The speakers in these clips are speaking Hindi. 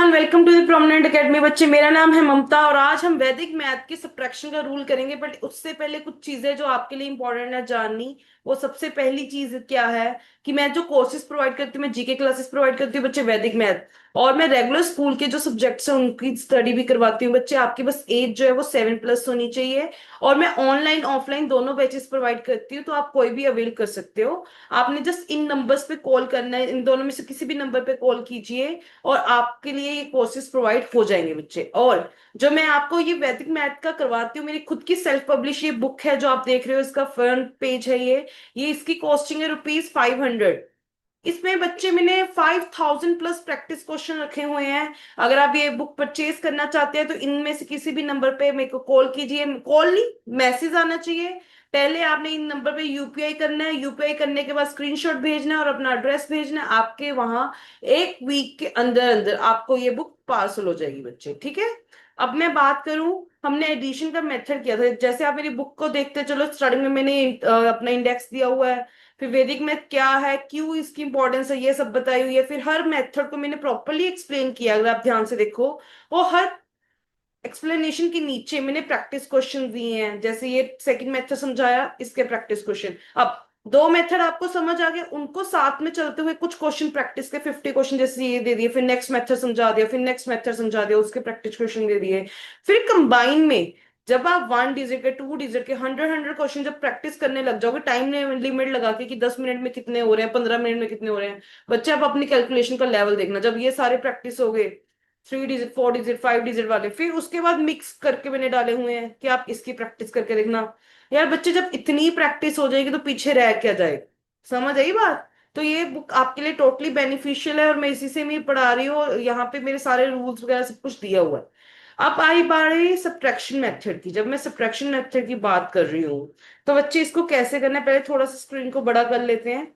Everyone, welcome to the Prominent Academy. बच्चे, मेरा नाम है ममता और आज हम वैदिक मैथ की सबट्रैक्शन का रूल करेंगे। बट उससे पहले कुछ चीजें जो आपके लिए इंपॉर्टेंट है जाननी। वो सबसे पहली चीज क्या है कि मैं जो कोर्सेज प्रोवाइड करती हूँ, मैं जीके क्लासेस प्रोवाइड करती हूँ बच्चे, वैदिक मैथ। और मैं रेगुलर स्कूल के जो सब्जेक्ट्स हैं उनकी स्टडी भी करवाती हूँ बच्चे। आपकी बस एज जो है वो 7+ होनी चाहिए। और मैं ऑनलाइन ऑफलाइन दोनों बैचेस प्रोवाइड करती हूँ, तो आप कोई भी अवेल कर सकते हो। आपने जस्ट इन नंबर्स पे कॉल करना है, इन दोनों में से किसी भी नंबर पे कॉल कीजिए और आपके लिए ये कोर्सेज प्रोवाइड हो जाएंगे बच्चे। और जो मैं आपको ये वैदिक मैथ का करवाती हूँ, मेरी खुद की सेल्फ पब्लिश ये बुक है जो आप देख रहे हो, इसका फ्रंट पेज है ये इसकी कॉस्टिंग है ₹500। इसमें बच्चे मैंने 5000+ प्रैक्टिस क्वेश्चन रखे हुए हैं। अगर आप ये बुक परचेज करना चाहते हैं तो इनमें से किसी भी नंबर पे मेरे को कॉल कीजिए। कॉल नहीं, मैसेज आना चाहिए। पहले आपने इन नंबर पे यूपीआई करना है, यूपीआई करने के बाद स्क्रीनशॉट भेजना है और अपना एड्रेस भेजना है। आपके वहां एक वीक के अंदर अंदर आपको ये बुक पार्सल हो जाएगी बच्चे, ठीक है। अब मैं बात करूं, हमने एडिशन का मेथड किया था। जैसे आप मेरी बुक को देखते चलो, स्टार्टिंग में मैंने अपना इंडेक्स दिया हुआ है। फिर वैदिक मैथ क्या है, क्यों इसकी इंपॉर्टेंस है, ये सब बताई हुई है। फिर हर मेथड को मैंने प्रॉपरली एक्सप्लेन किया, अगर आप ध्यान से देखो। वो हर एक्सप्लेनेशन के नीचे मैंने प्रैक्टिस क्वेश्चन दिए हैं। जैसे ये सेकंड मेथड समझाया, इसके प्रैक्टिस क्वेश्चन। अब दो मेथड आपको समझ आ गए, उनको साथ में चलते हुए कुछ क्वेश्चन प्रैक्टिस के 50 क्वेश्चन जैसे ये दे दिए। फिर नेक्स्ट मेथड समझा दिया, फिर नेक्स्ट मेथड समझा दिया, उसके प्रैक्टिस क्वेश्चन दे दिए। फिर कंबाइन में जब आप 1 डिजिट के, 2 डिजिट के, 100 क्वेश्चन जब प्रैक्टिस करने लग जाओगे, टाइम लिमिट लगा के कि 10 मिनट में कितने हो रहे हैं, 15 मिनट में कितने हो रहे हैं, बच्चे आप अपनी कैलकुलेशन का लेवल देखना। जब ये सारे प्रैक्टिस हो गए, 3 डिजिट, 4 डिजिट, 5 डिजिट वाले, फिर उसके बाद मिक्स करके मैंने डाले हुए हैं कि आप इसकी प्रैक्टिस करके देखना। यार बच्चे, जब इतनी प्रैक्टिस हो जाएगी तो पीछे रह क्या जाएगा। समझ आई बात। तो ये बुक आपके लिए टोटली बेनिफिशियल है और मैं इसी से मैं पढ़ा रही हूँ। यहाँ पे मेरे सारे रूल्स वगैरह सब कुछ दिया हुआ है। अब आई बारी सब्ट्रैक्शन मेथड की। जब मैं सब्ट्रैक्शन मेथड की बात कर रही हूँ तो बच्चे इसको कैसे करना है, पहले थोड़ा सा स्क्रीन को बड़ा कर लेते हैं।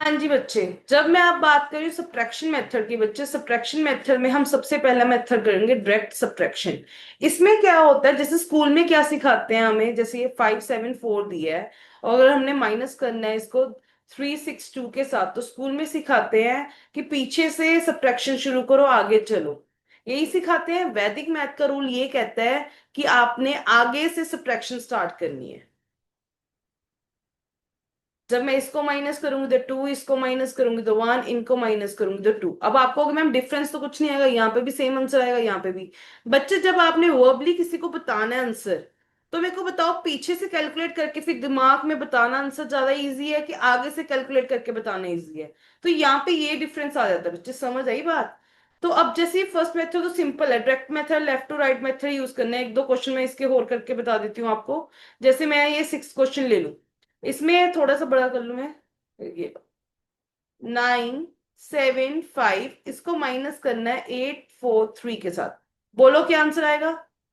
हाँ जी बच्चे, जब मैं आप बात करी सब्ट्रैक्शन मेथड की, बच्चे सब्ट्रैक्शन मेथड में हम सबसे पहला मेथड करेंगे डायरेक्ट सब्ट्रैक्शन। इसमें क्या होता है, जैसे स्कूल में क्या सिखाते हैं हमें, जैसे ये 574 दिया है और अगर हमने माइनस करना है इसको 362 के साथ, तो स्कूल में सिखाते हैं कि पीछे से सब्ट्रैक्शन शुरू करो, आगे चलो। यही सिखाते हैं। वैदिक मैथ का रूल ये कहता है कि आपने आगे से सब्ट्रैक्शन स्टार्ट करनी है। जब मैं इसको माइनस करूंगी तो 2, इसको माइनस करूंगी तो 1, इनको माइनस करूंगी तो 2। अब आपको मैम डिफरेंस तो कुछ नहीं आएगा, यहाँ पे भी सेम आंसर आएगा, यहाँ पे भी। बच्चे, जब आपने वर्बली किसी को बताना है आंसर, तो मेरे को बताओ, पीछे से कैलकुलेट करके फिर दिमाग में बताना आंसर ज्यादा इजी है कि आगे से कैलकुलेट करके बताना इजी है। तो यहाँ पे ये डिफरेंस आ जाता है बच्चे, समझ आई बात। तो अब जैसे फर्स्ट मेथड तो सिंपल है, direct method, left to right method use करना है। एक दो क्वेश्चन मैं इसके और करके बता देती हूँ आपको। जैसे मैं ये 6 क्वेश्चन ले लूं, इसमें थोड़ा सा बड़ा कर लूं मैं, ये 9, 7, 5, इसको माइनस करना है 8, 4, 3 के साथ। बोलो क्या आंसर आएगा।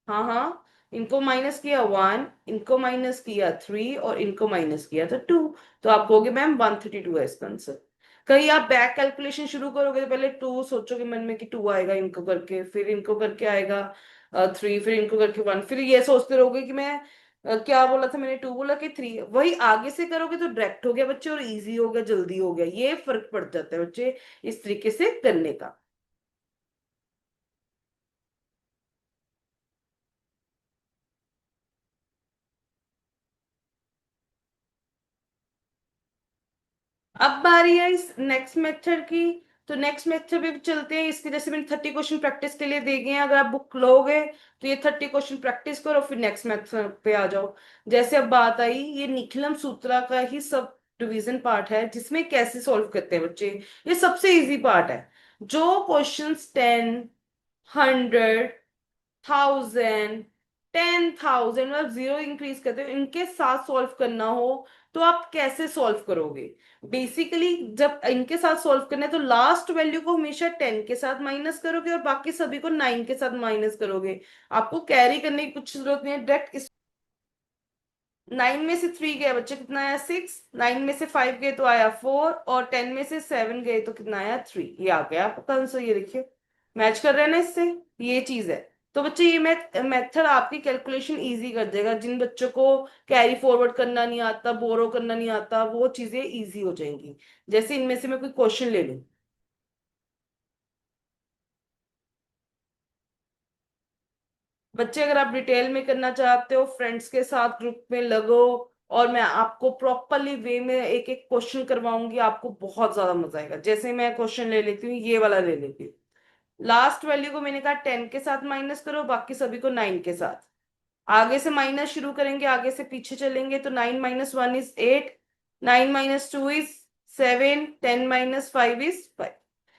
हाँ हाँ, इनको माइनस किया 1, इनको माइनस किया 3 और इनको माइनस किया था 2। तो आप कहोगे मैम 132 है इसका आंसर। कहीं आप बैक कैलकुलेशन शुरू करोगे तो पहले 2 सोचोगे मन में कि 2 आएगा, इनको करके फिर इनको करके आएगा 3, फिर इनको करके 1, फिर ये सोचते रहोगे कि मैं क्या बोला था मैंने, 2 बोला कि 3। वही आगे से करोगे तो डायरेक्ट हो गया बच्चे और इजी हो गया, जल्दी हो गया। ये फर्क पड़ जाता है बच्चे इस तरीके से करने का। अब बारी है इस नेक्स्ट मेथड की। तो नेक्स्ट मेथड पे भी चलते हैं। इसके जैसे मैंने 30 क्वेश्चन प्रैक्टिस के लिए दे गए हैं, अगर आप बुक लोगे तो ये 30 क्वेश्चन प्रैक्टिस करो, फिर नेक्स्ट मेथड पे आ जाओ। जैसे अब बात आई, ये निखिलम सूत्रा का ही सब डिवीजन पार्ट है, जिसमें कैसे सॉल्व करते हैं बच्चे। ये सबसे इजी पार्ट है। जो क्वेश्चंस 10, 100, 1000, 10,000 मतलब जीरो इंक्रीज करते हो, इनके साथ सॉल्व करना हो तो आप कैसे सॉल्व करोगे। बेसिकली जब इनके साथ सॉल्व करना है तो लास्ट वैल्यू को हमेशा 10 के साथ माइनस करोगे और बाकी सभी को 9 के साथ माइनस करोगे। आपको कैरी करने की कुछ जरूरत नहीं है, डायरेक्ट इस 9 में से 3 गया बच्चे, कितना आया 6, 9 में से 5 गए तो आया 4 और 10 में से 7 गए तो कितना आया 3। ये आ गया आपका आंसर, ये देखिए मैच कर रहे हैं ना इससे। ये चीज है। तो बच्चे ये मेथड आपकी कैलकुलेशन इजी कर देगा। जिन बच्चों को कैरी फॉरवर्ड करना नहीं आता, बोरो करना नहीं आता, वो चीजें इजी हो जाएंगी। जैसे इनमें से मैं कोई क्वेश्चन ले लूं, बच्चे अगर आप डिटेल में करना चाहते हो, फ्रेंड्स के साथ ग्रुप में लगो, और मैं आपको प्रॉपरली वे में एक एक क्वेश्चन करवाऊंगी, आपको बहुत ज्यादा मजा आएगा। जैसे मैं क्वेश्चन ले लेती हूँ, ये वाला ले लेती हूँ। लास्ट वैल्यू को मैंने कहा 10 के साथ माइनस करो, बाकी सभी को 9 के साथ। आगे से माइनस शुरू करेंगे, आगे से पीछे चलेंगे, तो 9 - 1 इज 8, 9 - 2 इज 7, 10 - 5 इज 5।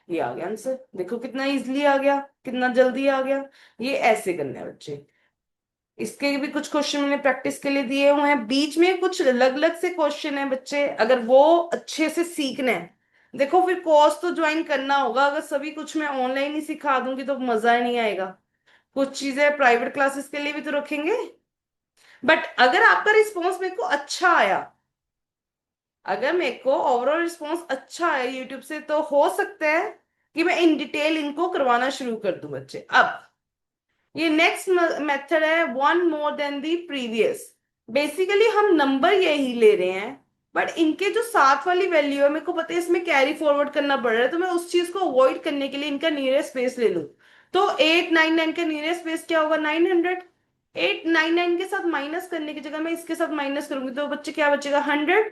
ये आ गया आंसर। देखो कितना इजली आ गया, कितना जल्दी आ गया। ये ऐसे करने हैं बच्चे। इसके भी कुछ क्वेश्चन मैंने प्रैक्टिस के लिए दिए हुए हैं, बीच में कुछ अलग अलग से क्वेश्चन है बच्चे, अगर वो अच्छे से सीखने हैं। देखो फिर कोर्स तो ज्वाइन करना होगा, अगर सभी कुछ मैं ऑनलाइन ही सिखा दूंगी तो मजा ही नहीं आएगा। कुछ चीजें प्राइवेट क्लासेस के लिए भी तो रखेंगे। बट अगर आपका रिस्पॉन्स मेरे को अच्छा आया, अगर मेरे को ओवरऑल रिस्पॉन्स अच्छा आया यूट्यूब से, तो हो सकता है कि मैं इन डिटेल इनको करवाना शुरू कर दूं बच्चे। अब ये नेक्स्ट मेथड है, one more than the previous. Basically हम नंबर यही ले रहे हैं, बट इनके जो साथ वाली वैल्यू है, मेरे को पता है इसमें कैरी फॉरवर्ड करना पड़ रहा है, तो मैं उस चीज को अवॉइड करने के लिए इनका नियरेस्ट स्पेस ले लूं। तो 899 का नियरेस्ट स्पेस क्या होगा? 900। 899 के साथ माइनस करने की जगह मैं इसके साथ माइनस करूंगी, तो बच्चे क्या बचेगा? 100।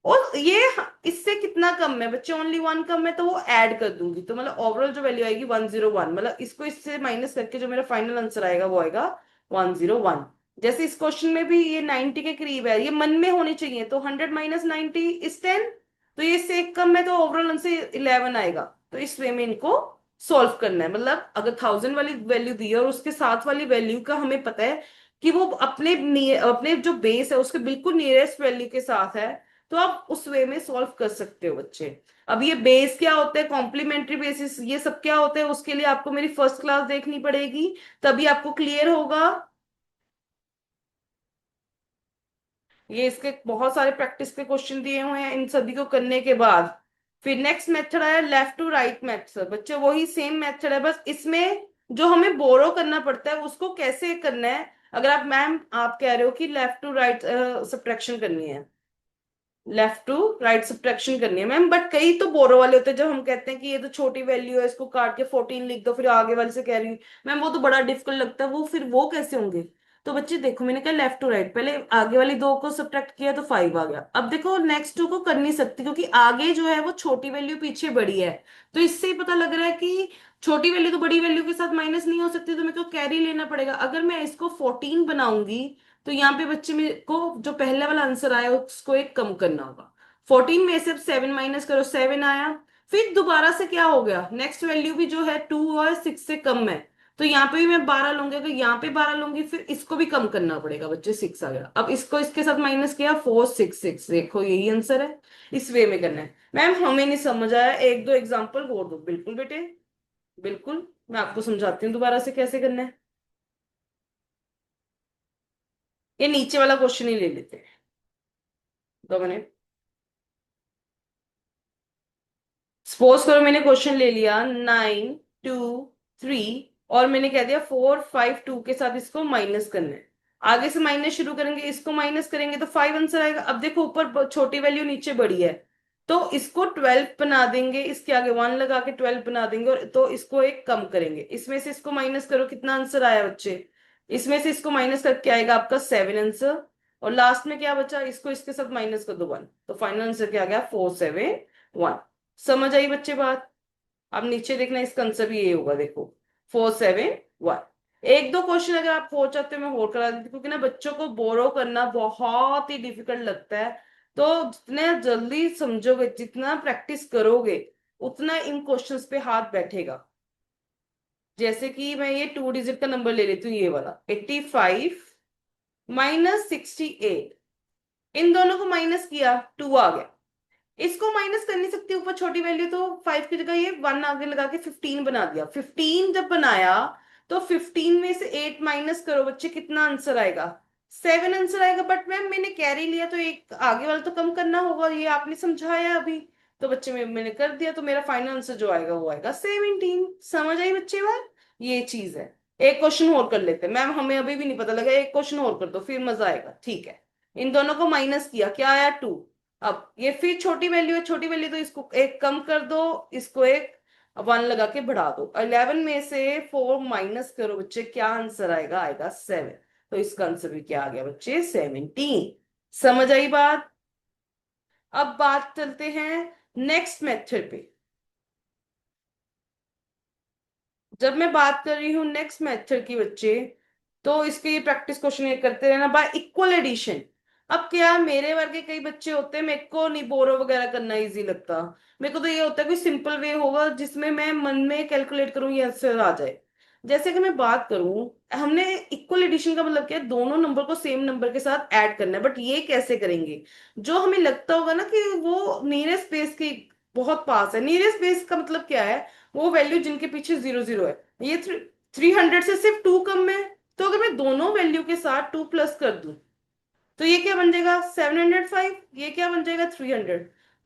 और ये इससे कितना कम है बच्चे? ओनली 1 कम है, तो वो ऐड कर दूंगी, तो मतलब ओवरऑल जो वैल्यू आएगी 101, मतलब इसको इससे माइनस करके जो मेरा फाइनल आंसर आएगा वो आएगा 101। जैसे इस क्वेश्चन में भी ये 90 के करीब है, ये मन में होनी चाहिए, तो 100 - 90 इज 10। तो ये इससे एक कम है, तो ओवरऑल आंसर 11 आएगा। तो इस वे में इनको सॉल्व करना है। मतलब अगर 1000 वाली वैल्यू दी है और उसके साथ वाली वैल्यू का हमें पता है कि वो अपने जो बेस है उसके बिल्कुल नियरेस्ट वैल्यू के साथ है, तो आप उस वे में सॉल्व कर सकते हो बच्चे। अब ये बेस क्या होता है, कॉम्प्लीमेंट्री बेसिस, ये सब क्या होता है, उसके लिए आपको मेरी फर्स्ट क्लास देखनी पड़ेगी, तभी आपको क्लियर होगा। ये इसके बहुत सारे प्रैक्टिस के क्वेश्चन दिए हुए हैं, इन सभी को करने के बाद फिर नेक्स्ट मेथड आया लेफ्ट टू राइट मेथड। बच्चे वही सेम मेथड है, बस इसमें जो हमें बोरो करना पड़ता है उसको कैसे करना है। अगर आप मैम आप कह रहे हो कि लेफ्ट टू राइट सब्ट्रैक्शन करनी है, लेफ्ट टू राइट सब्ट्रैक्शन करनी है मैम, बट कई तो बोरो वाले होते हैं जब हम कहते हैं कि ये तो छोटी वैल्यू है, इसको काट के 14 लिख दो, फिर आगे वाले से कह रही हूँ मैम वो तो बड़ा डिफिकल्ट लगता है, वो फिर वो कैसे होंगे? तो बच्चे देखो, मैंने कहा लेफ्ट टू राइट, पहले आगे वाली दो को सब्ट्रैक्ट किया तो 5 आ गया। अब देखो नेक्स्ट टू को कर नहीं सकती, क्योंकि आगे जो है वो छोटी वैल्यू पीछे बड़ी है। तो इससे ही पता लग रहा है कि छोटी वैल्यू तो बड़ी वैल्यू के साथ माइनस नहीं हो सकती, तो मेरे को कैरी लेना पड़ेगा। अगर मैं इसको 14 बनाऊंगी, तो यहाँ पे बच्चे मेरे को जो पहले वाला आंसर आया उसको एक कम करना होगा। 14 में से 7 माइनस करो, 7 आया। फिर दोबारा से क्या हो गया, नेक्स्ट वैल्यू भी जो है 2 और 6 से कम है, तो यहाँ पे भी मैं 12 लूंगी, अगर यहाँ पे 12 लूंगी फिर इसको भी कम करना पड़ेगा बच्चे। 6 आ गया, अब इसको इसके साथ माइनस किया, 4 6 6, देखो यही आंसर है। इस वे में करना है। मैम हमें नहीं समझ आया, एक दो एग्जाम्पल और दो। बिल्कुल बेटे, बिल्कुल मैं आपको समझाती हूँ दोबारा से कैसे करना है। ये नीचे वाला क्वेश्चन ही ले लेते हैं, 2 मिनट। सपोज करो मैंने क्वेश्चन ले लिया 9 2 3, और मैंने कह दिया 4 5 2 के साथ इसको माइनस करना है। आगे से माइनस शुरू करेंगे, इसको माइनस करेंगे तो 5 आंसर आएगा। अब देखो ऊपर छोटी वैल्यू नीचे बड़ी है, तो इसको 12 बना देंगे, इसके आगे 1 लगा के 12 बना देंगे, और तो इसको एक कम करेंगे। इसमें से इसको माइनस करो, कितना आंसर आया बच्चे? इसमें से इसको माइनस करके आएगा आपका 7 आंसर। और लास्ट में क्या बचा, इसको इसके साथ माइनस कर दो 1, तो फाइनल आंसर क्या आ गया? 4 7 1। समझ आई बच्चे बात? अब नीचे देखना, इसका आंसर भी ये होगा, देखो 4 7 1। एक दो क्वेश्चन अगर आप हो चाहते हो मैं और करा देती, क्योंकि ना बच्चों को बोरो करना बहुत ही डिफिकल्ट लगता है। तो जितने जल्दी समझोगे, जितना प्रैक्टिस करोगे, उतना इन क्वेश्चंस पे हाथ बैठेगा। जैसे कि मैं ये 2 डिजिट का नंबर ले लेती हूँ, ये वाला 85 - 68। इन दोनों को माइनस किया, 2 आ गया। इसको माइनस कर नहीं सकती ऊपर छोटी वैल्यू, तो 5 की जगह ये 1 आगे लगा के 15 बना दिया। 15 जब बनाया, तो 15 में से 8 माइनस करो बच्चे, कितना आंसर आएगा? 7 आंसर आएगा। बट मैम मैंने कैरी लिया, तो एक आगे वाला तो कम करना होगा, ये आपने समझाया अभी। तो बच्चे मैंने कर दिया, तो मेरा फाइनल आंसर जो आएगा वो आएगा 17। समझ आई बच्चे बात? ये चीज है। एक क्वेश्चन और कर लेते हैं मैम, हमें अभी भी नहीं पता लगा, एक क्वेश्चन और कर दो फिर मजा आएगा, ठीक है? इन दोनों को माइनस किया, क्या आया? 2। अब ये फिर छोटी वैल्यू है, छोटी वैल्यू तो इसको एक कम कर दो, इसको एक वन लगा के बढ़ा दो, 11 में से 4 माइनस करो बच्चे, क्या आंसर आएगा? आएगा 7। तो इसका आंसर भी क्या आ गया बच्चे? 17। समझ आई बात? अब बात चलते हैं नेक्स्ट मेथड पे। जब मैं बात कर रही हूँ नेक्स्ट मेथड की बच्चे, तो इसके ये प्रैक्टिस क्वेश्चन ये करते रहना बाय इक्वल एडिशन। अब क्या, मेरे वर्गे कई बच्चे होते हैं, मेरे को नहीं बोरो वगैरह करना इजी लगता। मेरे को तो ये होता है कोई सिंपल वे होगा जिसमें मैं मन में कैलकुलेट करूँ, ये आंसर आ जाए। जैसे कि मैं बात करूं, हमने इक्वल एडिशन का मतलब क्या है? दोनों नंबर को सेम नंबर के साथ ऐड करना है। बट ये कैसे करेंगे? जो हमें लगता होगा ना कि वो नियरेस्ट बेस के बहुत पास है। नियरेस्ट बेस का मतलब क्या है? वो वैल्यू जिनके पीछे 0 0 है। ये 300 से सिर्फ 2 कम है। तो अगर मैं दोनों वैल्यू के साथ 2 प्लस कर दूं, तो ये क्या बन जाएगा? 705। ये क्या बन जाएगा? 300।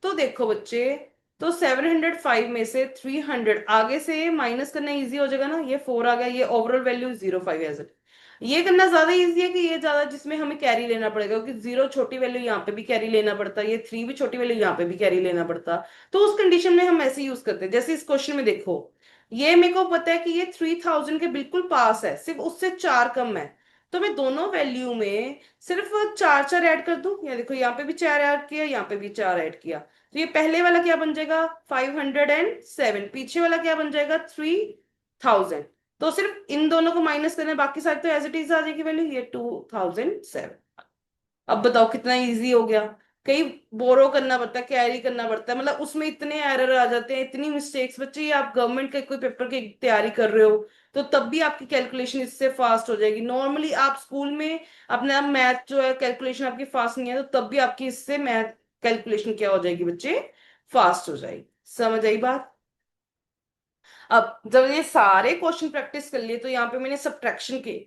तो देखो बच्चे, तो 705 में से 300 आगे से माइनस करना इजी हो जाएगा ना। ये 4 आ गया, ये ओवरऑल वैल्यू 05 एज इट। ये करना ज्यादा इजी है कि ये ज्यादा, जिसमें हमें कैरी लेना पड़ेगा, क्योंकि 0 छोटी वैल्यू यहाँ पे भी कैरी लेना पड़ता है, ये 3 भी छोटी वैल्यू यहाँ पे भी कैरी लेना पड़ता। तो उस कंडीशन में हम ऐसे यूज करते हैं। जैसे इस क्वेश्चन में देखो, ये मेरे को पता है कि ये 3000 के बिल्कुल पास है, सिर्फ उससे 4 कम है। तो मैं दोनों वैल्यू में सिर्फ 4 4 ऐड कर दूं। या देखो, यहाँ पे भी 4 ऐड किया, यहाँ पे भी 4 ऐड किया। तो ये पहले वाला क्या बन जाएगा? 507। पीछे वाला क्या बन जाएगा? 3000। तो सिर्फ इन दोनों को माइनस करना है, बाकी सारे तो एज इट इज आ जाएगी वैल्यू। ये 2007। अब बताओ कितना इजी हो गया। कहीं बोरो करना पड़ता है, कैरी करना पड़ता है, मतलब उसमें इतने एरर आ जाते हैं, इतनी मिस्टेक्स। बच्चे, ये आप गवर्नमेंट के कोई पेपर की तैयारी कर रहे हो, तो तब भी आपकी कैलकुलेशन इससे फास्ट हो जाएगी। नॉर्मली आप स्कूल में अपना मैथ जो है, कैलकुलेशन आपकी फास्ट नहीं है, तो तब भी आपकी इससे मैथ कैलकुलेशन क्या हो जाएगी बच्चे? फास्ट हो जाएगी। समझ आई बात? अब जब ये सारे क्वेश्चन प्रैक्टिस कर लिए, तो यहाँ पे मैंने सब्ट्रैक्शन के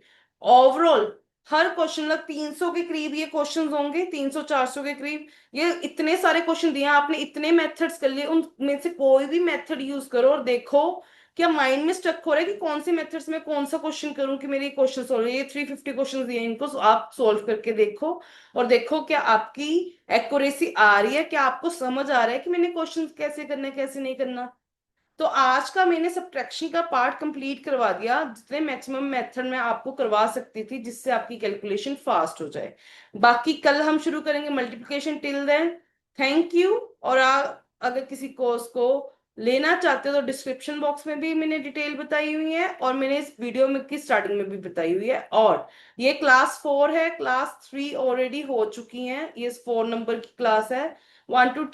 ओवरऑल हर क्वेश्चन, मतलब 300 के करीब ये क्वेश्चंस होंगे, 300 400 के करीब। ये इतने सारे क्वेश्चन दिए हैं, आपने इतने मेथड्स कर लिए, उनमें से कोई भी मेथड यूज करो और देखो क्या माइंड में स्टक हो रहा है कि कौन सी मेथड्स में कौन सा क्वेश्चन करूं कि मेरे क्वेश्चन सॉल्व। ये 350 क्वेश्चन दिए हैं, इनको आप सॉल्व करके देखो। और देखो क्या आपकी एक्यूरेसी आ रही है, क्या आपको समझ आ रहा है कि मैंने क्वेश्चन कैसे करना है, कैसे नहीं करना। तो आज का मैंने सब्ट्रैक्शन का पार्ट कंप्लीट करवा दिया, जितने मैक्सिमम मेथड मैं आपको करवा सकती थी, जिससे आपकी कैलकुलेशन फास्ट हो जाए। बाकी कल हम शुरू करेंगे multiplication. Till then, thank you. और अगर किसी कोर्स को लेना चाहते हो, तो डिस्क्रिप्शन बॉक्स में भी मैंने डिटेल बताई हुई है, और मैंने इस वीडियो में की स्टार्टिंग में भी बताई हुई है। और ये क्लास 4 है, क्लास 3 ऑलरेडी हो चुकी है, ये 4 नंबर की क्लास है। 1 to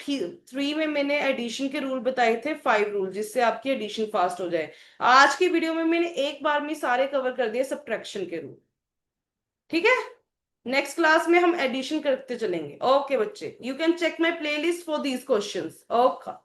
3 में मैंने एडिशन के रूल बताए थे, 5 रूल, जिससे आपकी एडिशन फास्ट हो जाए। आज की वीडियो में मैंने एक बार में सारे कवर कर दिए सब्ट्रैक्शन के रूल। ठीक है? नेक्स्ट क्लास में हम एडिशन करते चलेंगे। ओके बच्चे, you can check my playlist for these questions. Okay.